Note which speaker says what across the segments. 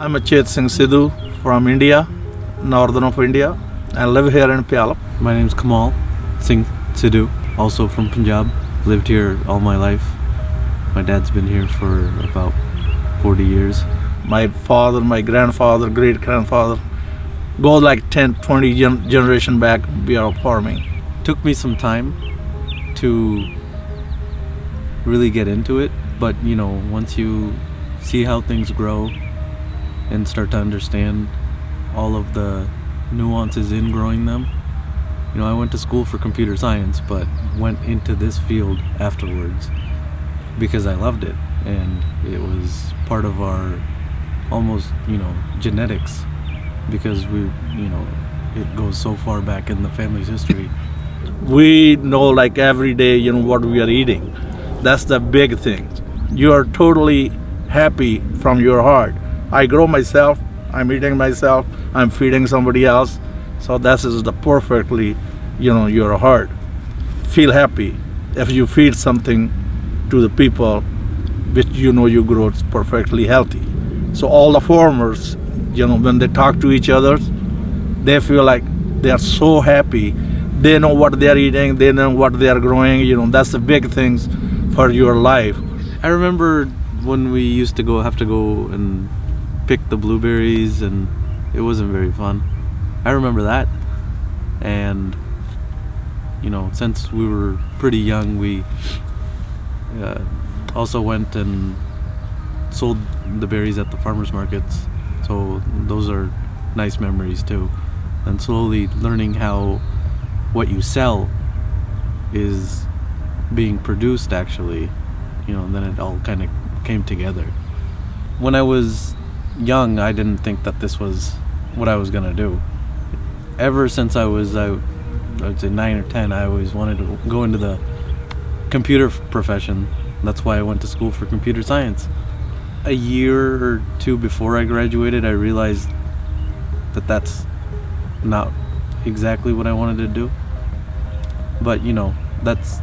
Speaker 1: I'm a Chet from India, northern of India. I live here in Puyallup.
Speaker 2: My name's Kamal Singh Sidhu, also from Punjab. Lived here all my life. My dad's been here for about 40 years.
Speaker 1: My father, my grandfather, great-grandfather, go like 10, 20 generation back, we are farming.
Speaker 2: Took me some time to really get into it, but once you see how things grow and start to understand all of the nuances in growing them. I went to school for computer science, but went into this field afterwards because I loved it, and it was part of our almost, genetics, because it goes so far back in the family's history.
Speaker 1: We know like every day, what we are eating. That's the big thing. You are totally happy from your heart. I grow myself, I'm eating myself, I'm feeding somebody else. So that is the perfectly, your heart. Feel happy if you feed something to the people which you grow perfectly healthy. So all the farmers, when they talk to each other, they feel like they are so happy. They know what they are eating, they know what they are growing. That's the big things for your life.
Speaker 2: I remember when we used to have to go and pick the blueberries, and it wasn't very fun. I remember that. And since we were pretty young, we also went and sold the berries at the farmers markets, so those are nice memories too. And slowly learning how what you sell is being produced actually, then it all kind of came together. When I was young, I didn't think that this was what I was gonna do. Ever since I would say 9 or 10, I always wanted to go into the computer profession. That's why I went to school for computer science. A year or two before I graduated, I realized that that's not exactly what I wanted to do. But that's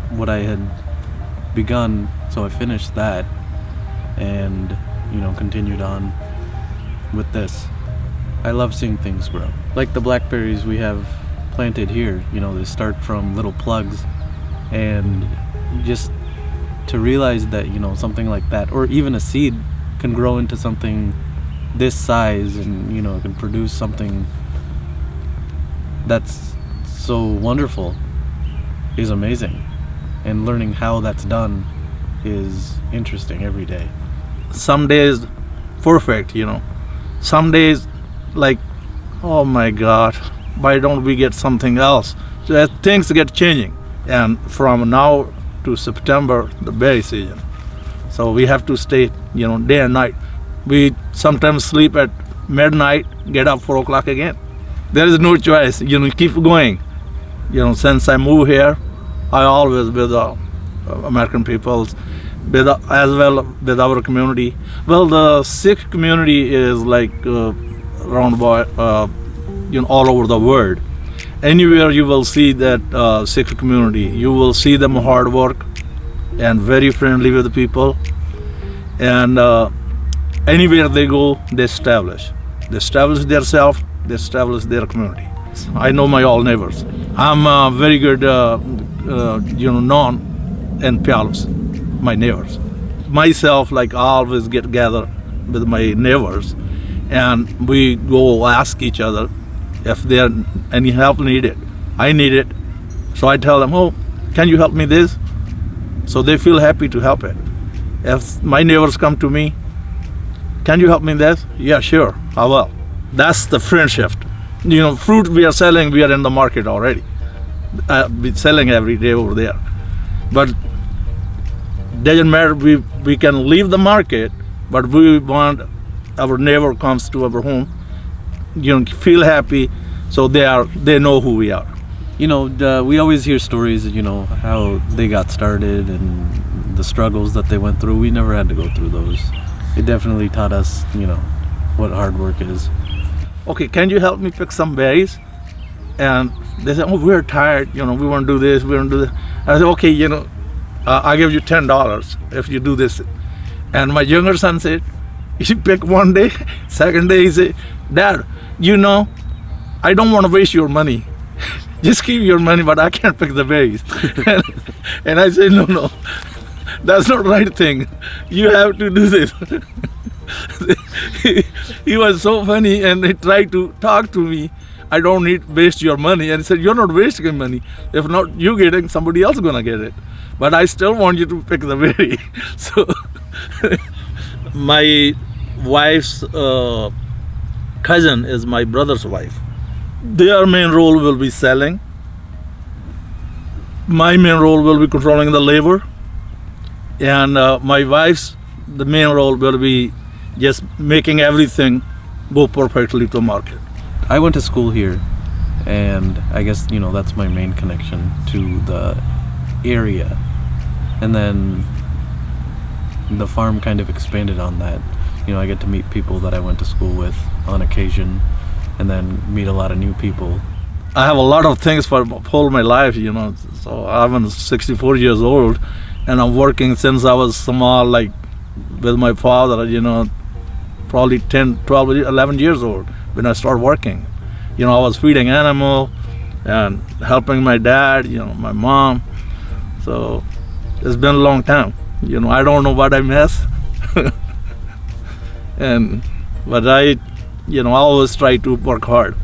Speaker 2: what I had begun, so I finished that and continued on with this. I love seeing things grow. Like the blackberries we have planted here, they start from little plugs, and just to realize that something like that, or even a seed, can grow into something this size, and it can produce something that's so wonderful, is amazing. And learning how that's done is interesting every day.
Speaker 1: Some days perfect, some days like, oh my God, why don't we get something else? So things get changing, and from now to September, the berry season, so we have to stay day and night. We sometimes sleep at midnight, get up 4 o'clock again. There is no choice, keep going. Since I moved here, I always with American peoples, as well with our community. Well, the Sikh community is like around about all over the world. Anywhere you will see that Sikh community, you will see them hard work and very friendly with the people. And anywhere they go, they establish themselves, they establish their community. I know my all neighbors. I'm very good, known in Puyallup, my neighbors. Myself, like, I always get together with my neighbors, and we go ask each other if there any help needed. I need it, so I tell them, oh, can you help me this? So they feel happy to help it. If my neighbors come to me, can you help me this? Yeah, sure, I will. That's the friendship. Fruit we are selling, we are in the market already. We're selling every day over there. But doesn't matter, we can leave the market, but we want our neighbor comes to our home, feel happy, so they know who we are.
Speaker 2: We always hear stories of, how they got started and the struggles that they went through. We never had to go through those. It definitely taught us, what hard work is.
Speaker 1: Okay, can you help me pick some berries? And they said, oh, we're tired, we want to do this, we want to do this. I said, okay, I'll give you $10 if you do this. And my younger son said, He pick one day, second day he say, Dad, I don't want to waste your money. Just keep your money, but I can't pick the berries. And I say, no, that's not the right thing. You have to do this. He was so funny, and he tried to talk to me. I don't need waste your money. And he said, you're not wasting money. If not you getting, somebody else gonna get it. But I still want you to pick the berry. So my wife's cousin is my brother's wife. Their main role will be selling. My main role will be controlling the labor. And my wife's, the main role will be just making everything go perfectly to market.
Speaker 2: I went to school here, and I guess, that's my main connection to the area. And then the farm kind of expanded on that. I get to meet people that I went to school with on occasion, and then meet a lot of new people.
Speaker 1: I have a lot of things for whole my life, So I'm 64 years old, and I'm working since I was small, like with my father, probably 10, 12, 11 years old when I started working. I was feeding animal and helping my dad, my mom. So it's been a long time. I don't know what I miss. But I always try to work hard.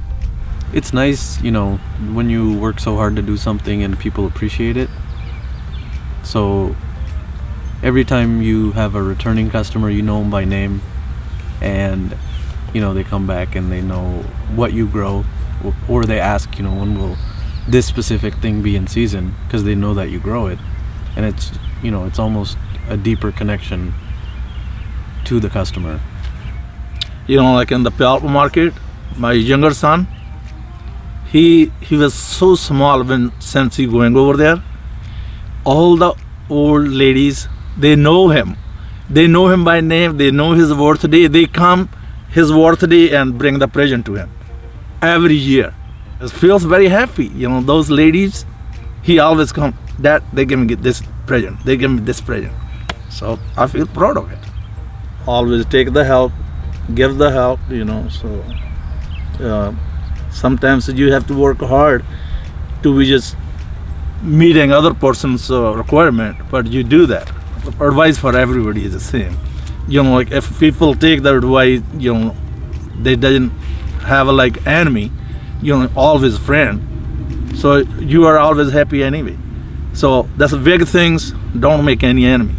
Speaker 2: It's nice, when you work so hard to do something and people appreciate it. So every time you have a returning customer, you know them by name, and they come back and they know what you grow, or they ask, when will this specific thing be in season, because they know that you grow it. And it's it's almost a deeper connection to the customer.
Speaker 1: Like in the Puyallup market, my younger son, he was so small since he going over there. All the old ladies, they know him. They know him by name. They know his birthday. They come his birthday and bring the present to him every year. It feels very happy. Those ladies, he always come. Dad, they give me this present. They give me this present. So I feel proud of it. Always take the help, give the help. So sometimes you have to work hard to be just meeting other person's requirement, but you do that. Advice for everybody is the same. Like if people take the advice, they doesn't have a enemy, always friend. So you are always happy anyway. So that's the big things. Don't make any enemy.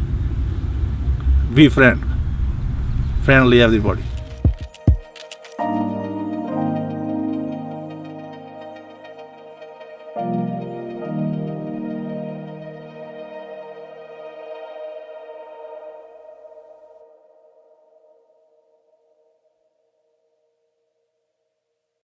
Speaker 1: Be friendly everybody.